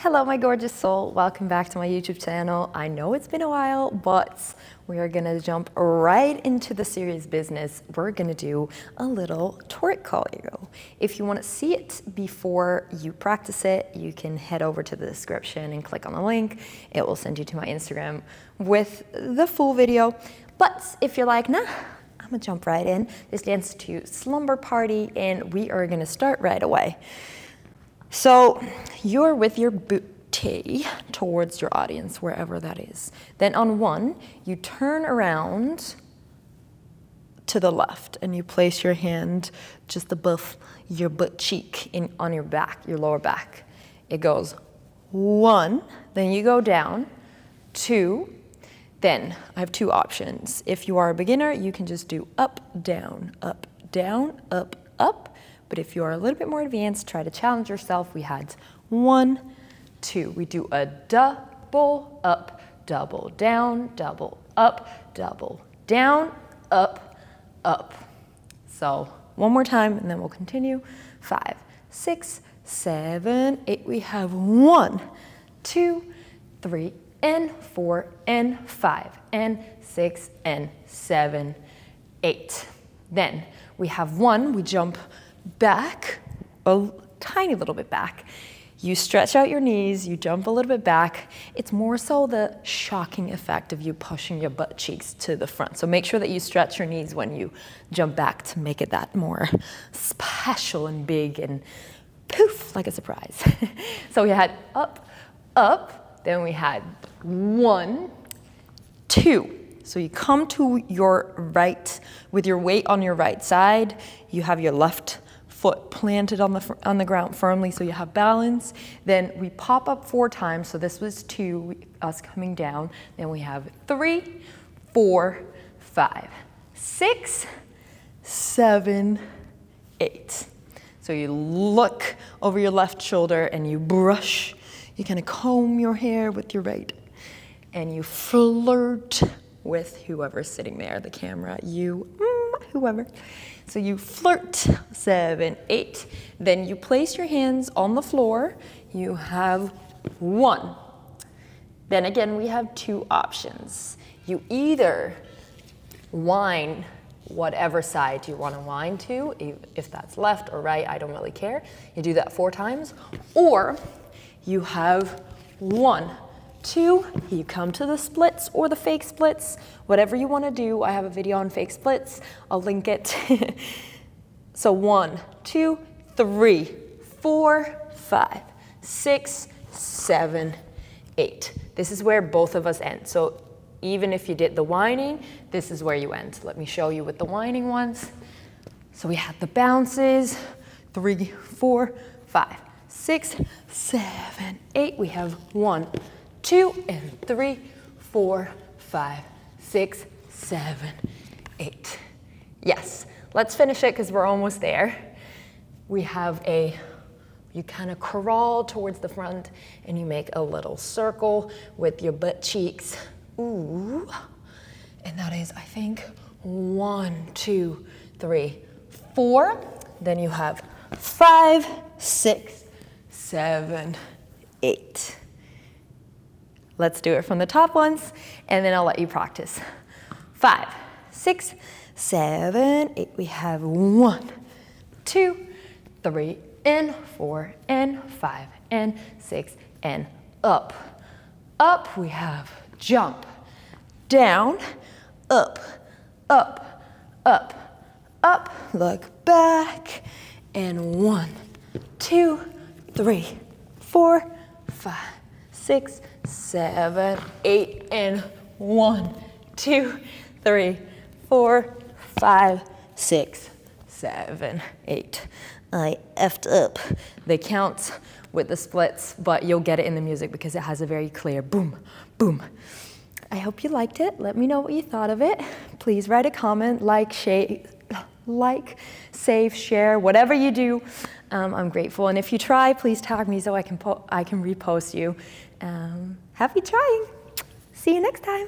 Hello, my gorgeous soul. Welcome back to my YouTube channel. I know it's been a while, but we are gonna jump right into the serious business. We're gonna do a little twerk choreo. If you wanna see it before you practice it, you can head over to the description and click on the link. It will send you to my Instagram with the full video. But if you're like, nah, I'm gonna jump right in. This dance to Slumber Party, and we are gonna start right away. So you're with your booty towards your audience, wherever that is. Then on one, you turn around to the left and you place your hand just above your butt cheek on your back, your lower back. It goes 1, then you go down, 2, then I have 2 options. If you are a beginner, you can just do up, down, up, down, up, up. But if you are a little bit more advanced, try to challenge yourself. We had 1, 2. We do a double up, double down, double up, double down, up, up. So one more time and then we'll continue. 5, 6, 7, 8. We have 1, 2, 3, and 4, and 5, and 6, and 7, 8. Then we have 1, we jump back, a tiny little bit back. You stretch out your knees, you jump a little bit back. It's more so the shocking effect of you pushing your butt cheeks to the front. So make sure that you stretch your knees when you jump back to make it that more special and big and poof, like a surprise. So we had up, up, then we had 1, 2. So you come to your right with your weight on your right side. You have your left foot planted on the ground firmly, so you have balance. Then we pop up 4 times. So this was 2, us coming down. Then we have 3, 4, 5, 6, 7, 8. So you look over your left shoulder and you brush. You kind of comb your hair with your right, and you flirt with whoever's sitting there, the camera, you, whoever. So you flirt, 7, 8. Then you place your hands on the floor. You have 1. Then again, we have 2 options. You either whine whatever side you want to whine to, if that's left or right, I don't really care. You do that 4 times. Or you have 1, 2, you come to the splits or the fake splits, whatever you want to do. I have a video on fake splits. I'll link it. So 1, 2, 3, 4, 5, 6, 7, 8. This is where both of us end. So even if you did the whining, this is where you end. Let me show you with the whining ones. So we had the bounces, 3, 4, 5, 6, 7, 8. We have 1, 2, and 3, 4, 5, 6, 7, 8. Yes, let's finish it because we're almost there. We have you kind of crawl towards the front and you make a little circle with your butt cheeks. Ooh. And that is, I think, 1, 2, 3, 4. Then you have 5, 6, 7, 8. Let's do it from the top ones, and then I'll let you practice. 5, 6, 7, 8. We have 1, 2, 3, and 4, and 5, and 6, and up. Up, we have jump, down, up, up, up, up. Look back, and 1, 2, 3, 4, 5, 6, 7, 8, and 1, 2, 3, 4, 5, 6, 7, 8. I effed up the counts with the splits, but you'll get it in the music because it has a very clear boom, boom. I hope you liked it. Let me know what you thought of it. Please write a comment, like, save, share, whatever you do. I'm grateful. And if you try, please tag me so I can repost you. Happy trying. See you next time.